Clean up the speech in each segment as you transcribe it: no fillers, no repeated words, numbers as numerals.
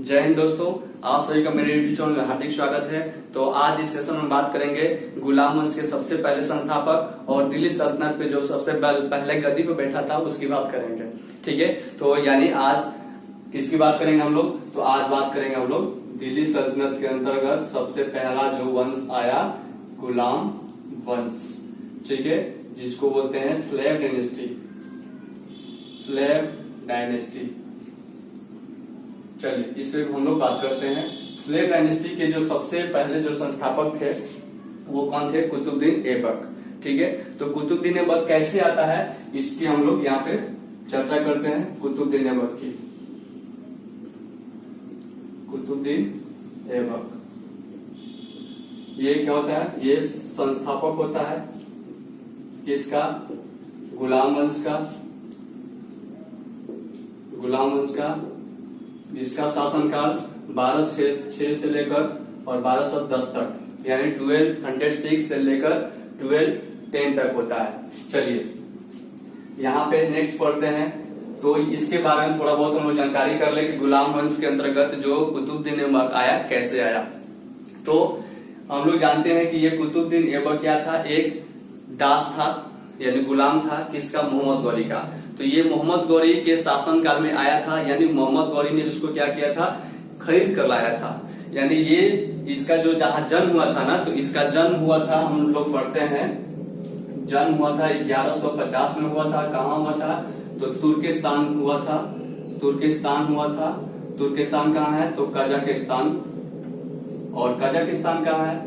जय हिंद दोस्तों, आप सभी का मेरे यूट्यूब चैनल में हार्दिक स्वागत है। तो आज इस सेशन में बात करेंगे गुलाम वंश के सबसे पहले संस्थापक और दिल्ली सल्तनत पे जो सबसे पहले गद्दी पे बैठा था उसकी बात करेंगे। ठीक है, तो यानी आज किसकी बात करेंगे हम लोग? तो आज बात करेंगे हम लोग दिल्ली सल्तनत के अंतर्गत सबसे पहला जो वंश आया गुलाम वंश। ठीक है, जिसको बोलते हैं स्लेव डायनेस्टी। स्लेव डायनेस्टी, चलिए इस पे हम लोग बात करते हैं। स्लेव डायनेस्टी के जो सबसे पहले जो संस्थापक थे वो कौन थे? कुतुबुद्दीन ऐबक। ठीक है, तो कुतुबुद्दीन ऐबक कैसे आता है इसकी हम लोग यहाँ पे चर्चा करते हैं। कुतुबुद्दीन ऐबक की, कुतुबुद्दीन ऐबक ये क्या होता है? ये संस्थापक होता है किसका? गुलाम वंश का। गुलाम वंश का, जिसका शासनकाल 1206 से लेकर और 1210 तक, यानी 1206 से लेकर 1210 तक होता है। चलिए यहाँ पे नेक्स्ट पढ़ते हैं, तो इसके बारे में थोड़ा बहुत हम लोग जानकारी कर ले कि गुलाम वंश के अंतर्गत जो कुतुबुद्दीन ऐबक आया कैसे आया। तो हम लोग जानते हैं कि ये कुतुबुद्दीन ऐबक क्या था? एक दास था, यानी गुलाम था किसका? मोहम्मद गौरी का। तो ये मोहम्मद गौरी के शासनकाल में आया था, यानी मोहम्मद गौरी ने इसको क्या किया था? खरीद कर लाया था। यानी ये इसका जो जहां जन्म हुआ था ना, तो इसका जन्म हुआ था, हम लोग पढ़ते हैं, जन्म हुआ था 1150 में हुआ था। कहाँ हुआ था? तो तुर्किस्तान हुआ था। तुर्किस्तान हुआ था। तुर्किस्तान कहाँ है? तो कजाकिस्तान। और कजाकिस्तान कहाँ है?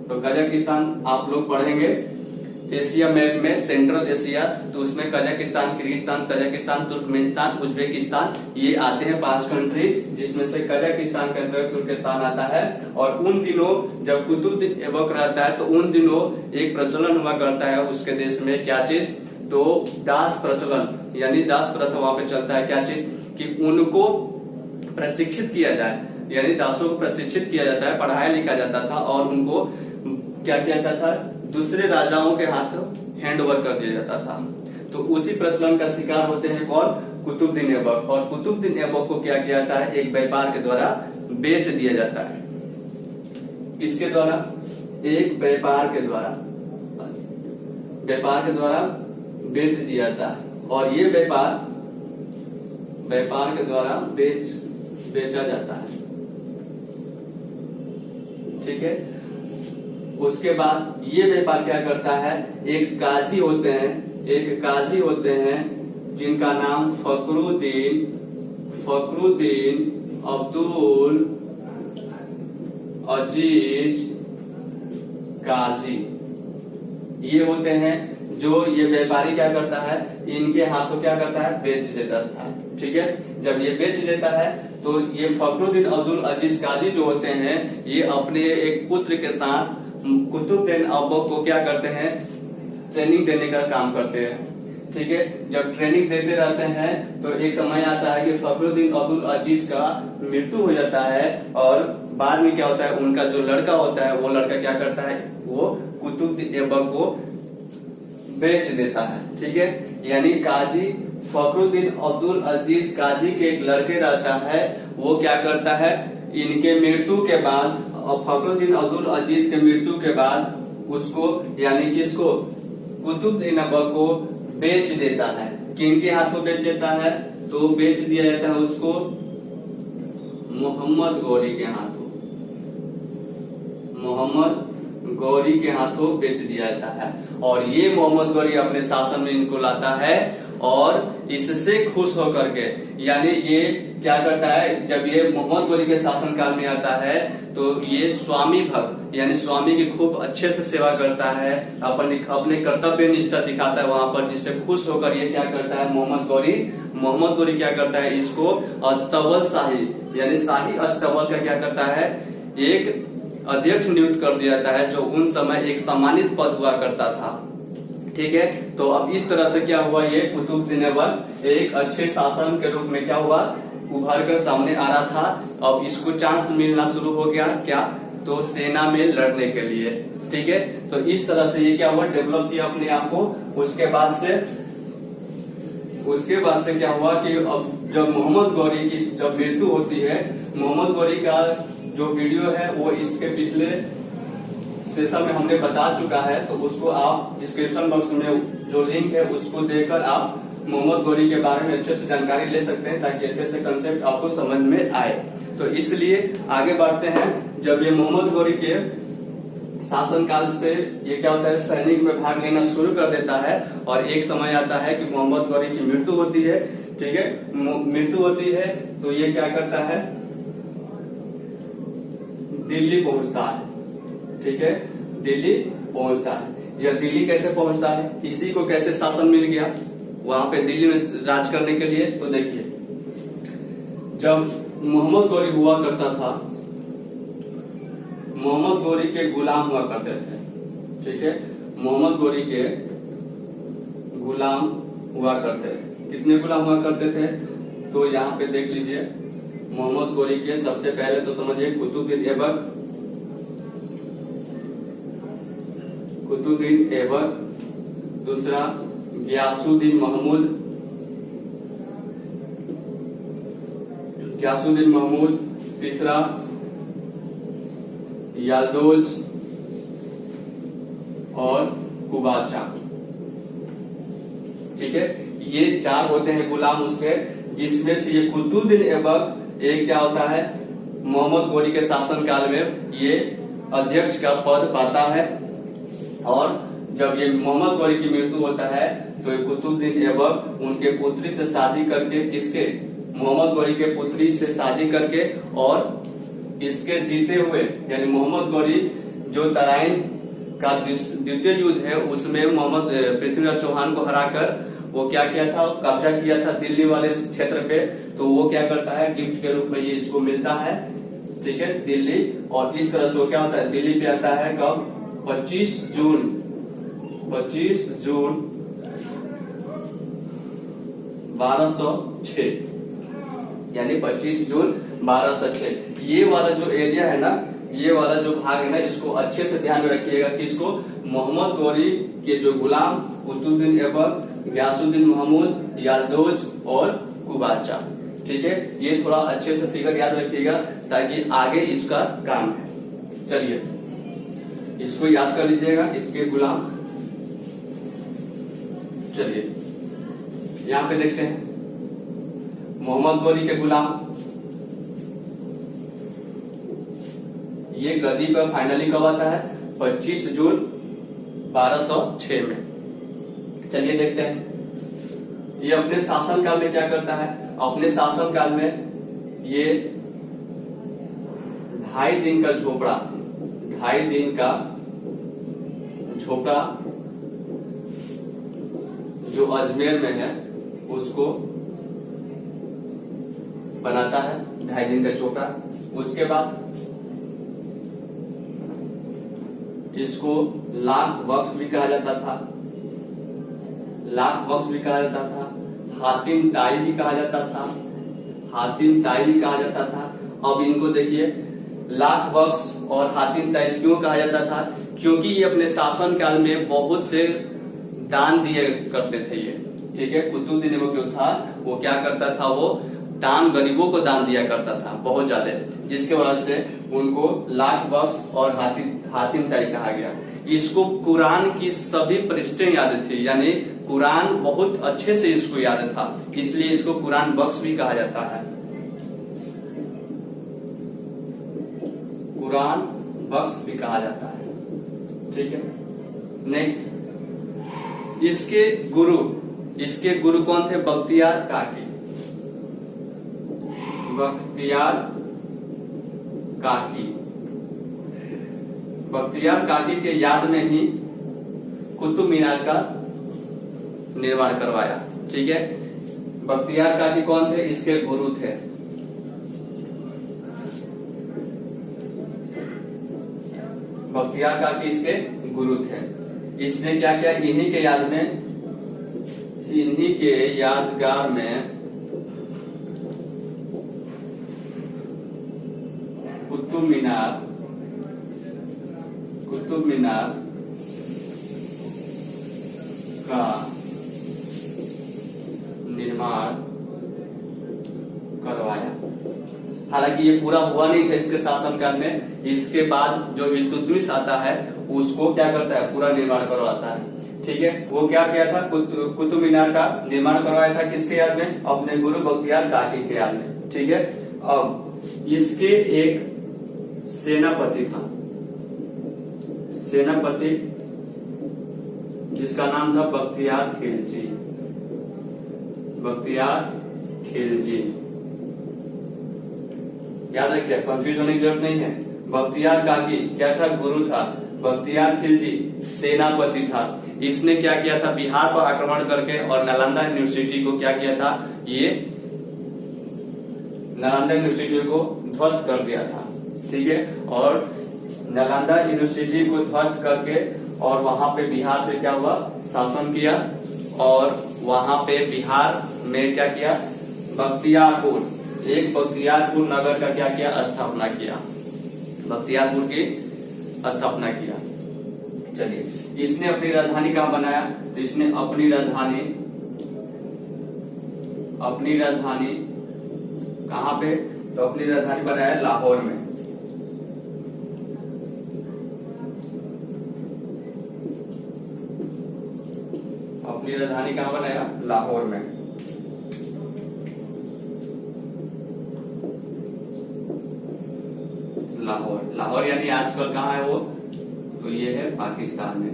तो कजाकिस्तान आप लोग पढ़ेंगे एशिया मैप में, सेंट्रल एशिया, तो उसमें Kazakhstan, Kyrgyzstan, Tajikistan, Turkmenistan, Uzbekistan, ये आते हैं 5 कंट्री, जिसमें से कजाकिस्तान के अंतर्गत तुर्किस्तान आता है। और उन दिनों जब कुतुबुद्दीन ऐबक रहता है तो उन दिनों एक प्रचलन हुआ करता है उसके देश में। क्या चीज? तो दास प्रचलन, यानी दास प्रथा वहां पे चलता है। क्या चीज? कि उनको प्रशिक्षित किया जाए, यानी दासों को प्रशिक्षित किया जाता है, पढ़ाया लिखा जाता था और उनको क्या किया जाता था? दूसरे राजाओं के हाथ हैंड ओवर कर दिया जाता था। तो उसी प्रचलन का शिकार होते हैं कौन? कुतुबुद्दीन ऐबक। और कुतुबुद्दीन ऐबक को क्या किया जाता है? एक व्यापार के द्वारा बेच दिया जाता है। किसके द्वारा? एक व्यापार के द्वारा, व्यापार के द्वारा बेच दिया जाता है। और ये व्यापार के द्वारा बेचा जाता है। ठीक है, उसके बाद ये व्यापार क्या करता है? एक काजी होते हैं जिनका नाम फखरुद्दीन अब्दुल अजीज काजी, ये होते हैं जो ये व्यापारी क्या करता है? इनके हाथों क्या करता है? बेच देता था। ठीक है, जब ये बेच देता है तो ये फखरुद्दीन अब्दुल अजीज काजी जो होते हैं ये अपने एक पुत्र के साथ कुतुबुद्दीन ऐबक को क्या करते हैं? ट्रेनिंग देने का काम करते हैं। ठीक है, जब ट्रेनिंग देते रहते हैं तो एक समय आता है कि फखरुद्दीन अब्दुल अजीज का मृत्यु हो जाता है और बाद में क्या होता है? उनका जो लड़का होता है वो लड़का क्या करता है? वो कुतुबुद्दीन ऐबक को बेच देता है। ठीक है, यानी काजी फखरुद्दीन अब्दुल अजीज काजी के एक लड़के रहता है, वो क्या करता है? इनके मृत्यु के बाद, फखरुद्दीन अब्दुल अजीज के मृत्यु के बाद उसको, यानी किसको? कुतुबुद्दीन ऐबक को बेच देता है। किनके हाथों बेच देता है? तो बेच दिया जाता है उसको मोहम्मद गौरी के हाथों। मोहम्मद गौरी के हाथों बेच दिया जाता है। और ये मोहम्मद गौरी अपने शासन में इनको लाता है और इससे खुश होकर के, यानी ये क्या करता है? जब ये मोहम्मद गौरी के शासनकाल में आता है तो ये स्वामी भक्त, यानी स्वामी की खूब अच्छे से सेवा करता है, अपने कर्तव्य निष्ठा दिखाता है वहां पर, जिससे खुश होकर ये क्या करता है? मोहम्मद गौरी क्या करता है? इसको अस्तबल शाही, यानी शाही अस्तबल का क्या करता है? एक अध्यक्ष नियुक्त कर दिया जाता है, जो उन समय एक सम्मानित पद हुआ करता था। ठीक है, तो अब इस तरह से क्या हुआ? ये कुतुबुद्दीन ऐबक एक अच्छे शासन के रूप में क्या हुआ? उभर कर सामने आ रहा था। अब इसको चांस मिलना शुरू हो गया, क्या? तो सेना में लड़ने के लिए। ठीक है, तो इस तरह से ये क्या हुआ? डेवलप किया अपने आप को। उसके बाद से उसके बाद से क्या हुआ कि अब जब मोहम्मद गौरी की जब मृत्यु होती है, मोहम्मद गौरी का जो वीडियो है वो इसके पिछले सेशन में हमने बता चुका है, तो उसको आप डिस्क्रिप्शन बॉक्स में जो लिंक है उसको देकर आप मोहम्मद गौरी के बारे में अच्छे से जानकारी ले सकते हैं, ताकि अच्छे से कंसेप्ट आपको समझ में आए। तो इसलिए आगे बढ़ते हैं। जब ये मोहम्मद गौरी के शासनकाल से ये क्या होता है, सैनिक में भाग लेना शुरू कर देता है, और एक समय आता है कि मोहम्मद गौरी की मृत्यु होती है। ठीक है, मृत्यु होती है तो ये क्या करता है, दिल्ली पहुंचता है। ठीक है, दिल्ली पहुंचता है। यह दिल्ली कैसे पहुंचता है, इसी को कैसे शासन मिल गया वहां पे दिल्ली में राज करने के लिए। तो देखिए, जब मोहम्मद गौरी हुआ करता था, मोहम्मद गौरी के गुलाम हुआ करते थे। ठीक है, मोहम्मद गौरी के गुलाम हुआ करते थे। कितने गुलाम हुआ करते थे, तो यहाँ पे देख लीजिए, मोहम्मद गौरी के सबसे पहले तो समझिए कुतुबुद्दीन ऐबक, कुतुबुद्दीन ऐबक, दूसरा गियासुद्दीन महमूद, गियासुद्दीन महमूद, तीसरा याल्दोज और कुबाचा। ठीक है, ये चार होते हैं गुलाम उससे, जिसमें से ये कुतुबुद्दीन ऐबक एक क्या होता है, मोहम्मद गौरी के शासनकाल में ये अध्यक्ष का पद पाता है। और जब ये मोहम्मद गौरी की मृत्यु होता है तो ये कुतुबुद्दीन ऐबक उनके पुत्री से शादी करके, किसके, मोहम्मद गौरी के पुत्री से शादी करके, और इसके जीते हुए यानी मोहम्मद गौरी जो तराइन का द्वितीय युद्ध है उसमें मोहम्मद पृथ्वीराज चौहान को हराकर वो क्या किया था, कब्जा किया था दिल्ली वाले क्षेत्र पे। तो वो क्या करता है, गिफ्ट के रूप में ये इसको मिलता है। ठीक है, दिल्ली, और इस तरह से वो क्या होता है, दिल्ली पे आता है कब, 25 जून 1206, यानी 25 जून 1206। ये वाला जो एरिया है ना, ये वाला जो भाग है ना, इसको अच्छे से ध्यान में रखिएगा कि इसको मोहम्मद गौरी के जो गुलाम कुतुबुद्दीन ऐबक, गियासुद्दीन महमूद, याल्दोज और कुबाचा। ठीक है, ये थोड़ा अच्छे से फिगर याद रखिएगा ताकि आगे इसका काम है। चलिए इसको याद कर लीजिएगा, इसके गुलाम। चलिए यहाँ पे देखते हैं मोहम्मद गौरी के गुलाम, ये गद्दी पर फाइनली कब आता है, 25 जून 1206 में। चलिए देखते हैं ये अपने शासनकाल में क्या करता है। अपने शासनकाल में ये 2.5 दिन का झोपड़ा, 2.5 दिन का झोपड़ा जो अजमेर में है उसको बनाता है, 2.5 दिन का झोपड़ा। उसके बाद इसको लाख बक्स भी कहा जाता था, लाख बक्स भी कहा जाता था, हातिम ताई भी कहा जाता था, हातिम ताई भी कहा जाता था। अब इनको देखिए, लाख बक्स और हातिम ताई क्यों कहा जाता था, क्योंकि ये अपने शासन काल में बहुत से दान दिए करते थे ये। ठीक है, कुतुबुद्दीन ऐबक जो था वो क्या करता था, वो दान, गरीबों को दान दिया करता था बहुत ज्यादा, जिसके वजह से उनको लाख बक्स और हातिम ताई कहा गया। इसको कुरान की सभी पृष्ठें याद थी, यानी कुरान बहुत अच्छे से इसको याद था, इसलिए इसको कुरान बक्स भी कहा जाता है, कुरान बक्स भी कहा जाता है। ठीक है, नेक्स्ट इसके गुरु कौन थे, बख्तियार काकी, बख्तियार काकी। बख्तियार काकी के याद में ही कुतुब मीनार का निर्माण करवाया। ठीक है, बख्तियार काकी कौन थे, इसके गुरु थे। बख्तियार काकी इसके गुरु थे। इसने क्या किया, इन्हीं के याद में, इन्हीं के यादगार में कुतुब मीनार का निर्माण करवाया। हालांकि ये पूरा हुआ नहीं था इसके शासनकाल में, इसके बाद जो इल्तुतमिश आता है उसको क्या करता है, पूरा निर्माण करवाता है। ठीक है, वो क्या किया था, कुतुब मीनार का निर्माण करवाया था किसके याद में, अपने गुरु बख्तियार काकी के याद में। ठीक है, अब इसके एक सेनापति था, सेनापति जिसका नाम था बख्तियार खिलजी, बख्तियार खिलजी। याद रखिए, कंफ्यूज होने की जरूरत नहीं है। बख्तियार काकी क्या था, गुरु था। बख्तियार खिलजी सेनापति था। इसने क्या किया था, बिहार पर आक्रमण करके और नालंदा यूनिवर्सिटी को क्या किया था, ये नालंदा यूनिवर्सिटी को ध्वस्त कर दिया था। ठीक है, और नालंदा यूनिवर्सिटी को ध्वस्त करके और वहां पे बिहार पे क्या हुआ, शासन किया। और वहां पे बिहार में क्या किया, बख्तियारपुर, एक बख्तियारपुर नगर का क्या किया, स्थापना किया, बख्तियारपुर की स्थापना किया। चलिए, इसने अपनी राजधानी कहां बनाया, तो इसने अपनी राजधानी कहां पे, तो अपनी राजधानी बनाया लाहौर में। अपनी राजधानी कहां बनाया, लाहौर में। लाहौर, लाहौर यानी आजकल कहाँ है वो, तो ये है पाकिस्तान में।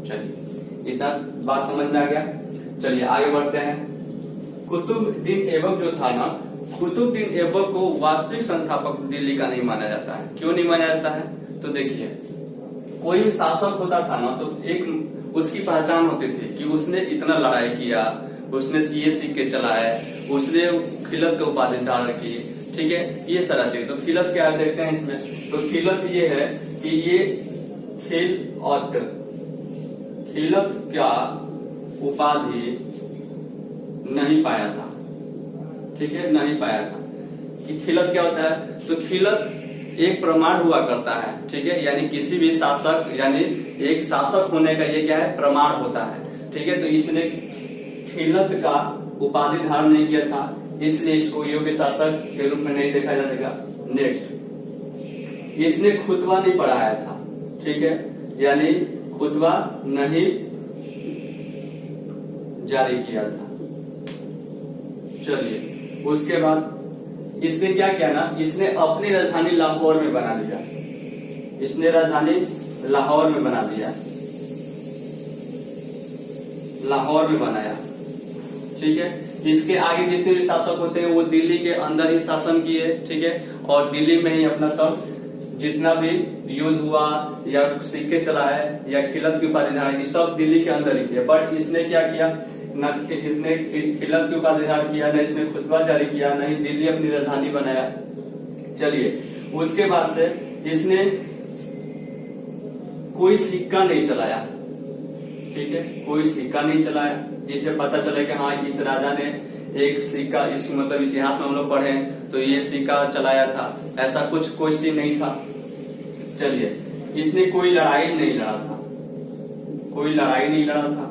चलिए, इतना बात समझ में आ गया। चलिए आगे बढ़ते हैं। कुतुबुद्दीन ऐबक जो था ना, कुतुबुद्दीन ऐबक को वास्तविक संस्थापक दिल्ली का नहीं माना जाता है। क्यों नहीं माना जाता है, तो देखिए, कोई भी शासक होता था ना, तो एक उसकी पहचान होती थी कि उसने इतना लड़ाई किया, उसने ये सिक्के चलाए, उसने खिलत का उपाधि धारण की। ठीक है, ये सारा चीज। तो खिलत क्या देखते हैं इसमें, तो खिलत ये है कि ये खिलत क्या उपाधि नहीं पाया था। ठीक है, नहीं पाया था। कि खिलत क्या होता है, तो खिलत एक प्रमाण हुआ करता है। ठीक है, यानी किसी भी शासक, यानी एक शासक होने का ये क्या है, प्रमाण होता है। ठीक है, तो इसने खिलत का उपाधि धारण नहीं किया था, इसलिए इसको योग्य शासक के रूप में नहीं देखा जाएगा। नेक्स्ट, इसने खुतबा नहीं पढ़ाया था। ठीक है, यानी खुतबा नहीं जारी किया था। चलिए, उसके बाद इसने क्या किया ना, इसने अपनी राजधानी लाहौर में बना लिया। इसने राजधानी लाहौर में बना दिया, लाहौर में बनाया। ठीक है, इसके आगे जितने भी शासक होते हैं वो दिल्ली के अंदर ही शासन किए। ठीक है, और दिल्ली में ही अपना सब जितना भी युद्ध हुआ या सिक्के चलाए या खिलत की उपाधि धारण की, सब दिल्ली के अंदर ही किए। बट इसने क्या किया, न इसने खिलत की उपाधि धारण किया, न इसने खुतबा जारी किया, न ही दिल्ली अपनी राजधानी बनाया। चलिए, उसके बाद से इसने कोई सिक्का नहीं चलाया। ठीक है, कोई सिक्का नहीं चलाया जिसे पता चले कि हाँ इस राजा ने एक सिक्का, इस मतलब इतिहास में हम लोग पढ़े तो ये सिक्का चलाया था, ऐसा कुछ कोई चीज नहीं था। चलिए, इसने कोई लड़ाई नहीं लड़ा था, कोई लड़ाई नहीं लड़ा था।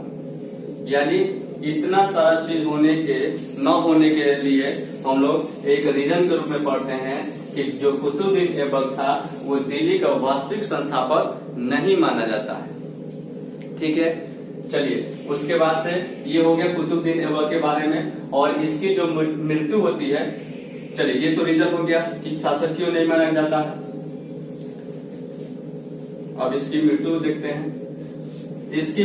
यानी इतना सारा चीज होने के न होने के लिए हम लोग एक रीजन के रूप में पढ़ते हैं कि जो कुतुबुद्दीन ऐबक था वो दिल्ली का वास्तविक संस्थापक नहीं माना जाता है। ठीक है, चलिए, उसके बाद से ये हो गया कुतुबुद्दीन ऐबक के बारे में। और इसकी जो मृत्यु होती है, चलिए ये तो रीजन हो गया कि शासक क्यों नहीं माना जाता है। अब इसकी मृत्यु देखते हैं। इसकी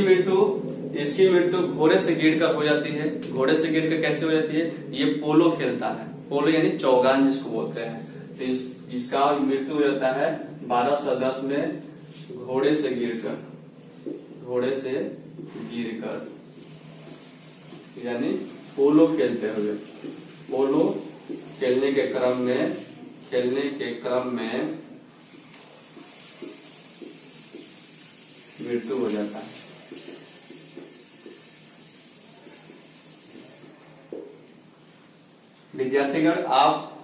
मृत्यु घोड़े से गिरकर हो जाती है। घोड़े से गिरकर कैसे हो जाती है, ये पोलो खेलता है, पोलो यानी चौगान जिसको बोलते हैं। तो इसका मृत्यु हो जाता है 1210 में घोड़े से गिरकर, यानी पोलो खेलते हुए, पोलो खेलने के क्रम में मृत्यु हो जाता है। विद्यार्थीगण, आप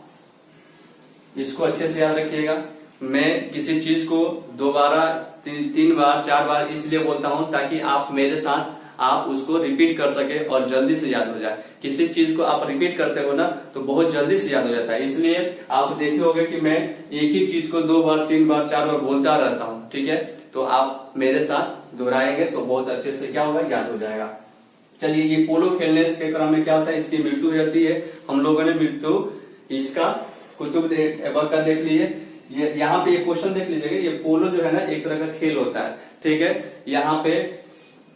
इसको अच्छे से याद रखिएगा। मैं किसी चीज को दोबारा 3 बार 4 बार इसलिए बोलता हूं ताकि आप मेरे साथ आप उसको रिपीट कर सके और जल्दी से याद हो जाए। किसी चीज को आप रिपीट करते हो ना तो बहुत जल्दी से याद हो जाता है। इसलिए आप देखे होंगे कि मैं एक ही चीज को 2 बार 3 बार 4 बार बोलता रहता हूँ, ठीक है। तो आप मेरे साथ दोहराएंगे तो बहुत अच्छे से क्या होगा, याद हो जाएगा। चलिए, ये पोलो खेलने के क्रम में क्या होता है, इसकी मृत्यु हो जाती है। हम लोगों ने मृत्यु इसका कुतुब ऐबक का देख लिए। ये यहाँ पे ये क्वेश्चन देख लीजिएगा, ये पोलो जो है ना एक तरह का खेल होता है, ठीक है। यहाँ पे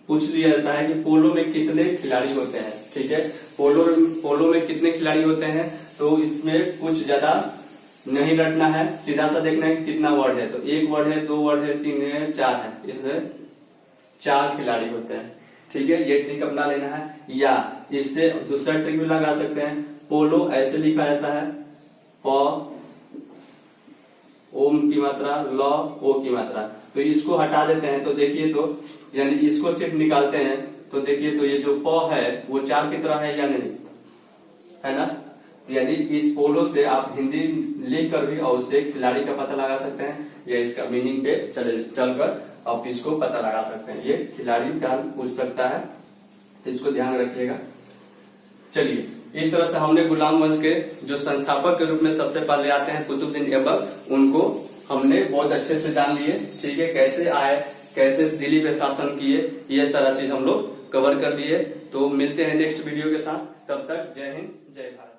पूछ लिया जाता है कि पोलो में कितने खिलाड़ी होते हैं, ठीक है। पोलो में कितने खिलाड़ी होते हैं, तो इसमें कुछ ज्यादा नहीं रटना है, सीधा सा देखना है कि कितना वर्ड है। तो 1 वर्ड है, 2 वर्ड है, 3 है, 4 है, इसमें 4 खिलाड़ी होते हैं, ठीक है। ये ट्रिक अपना लेना है। या इससे दूसरा ट्रिक भी लगा सकते हैं। पोलो ऐसे लिखा जाता है, प ओम की मात्रा, ल ओ की मात्रा। तो इसको हटा देते हैं तो देखिए, तो यानी इसको सिर्फ निकालते हैं तो देखिए, तो ये जो प है वो 4 की तरह है या नहीं, है ना। तो यानी इस पोलो से आप हिंदी लिख कर भी और उससे खिलाड़ी का पता लगा सकते हैं, या इसका मीनिंग पे चलकर आप इसको पता लगा सकते हैं। ये खिलाड़ी का पूछ सकता है, तो इसको ध्यान रखिएगा। चलिए, इस तरह से हमने गुलाम वंश के जो संस्थापक के रूप में सबसे पहले आते हैं कुतुबुद्दीन ऐबक, उनको हमने बहुत अच्छे से जान लिए, ठीक है। कैसे आए, कैसे दिल्ली पे शासन किए, ये सारा चीज हम लोग कवर कर लिए। तो मिलते हैं नेक्स्ट वीडियो के साथ, तब तक जय हिंद जय भारत।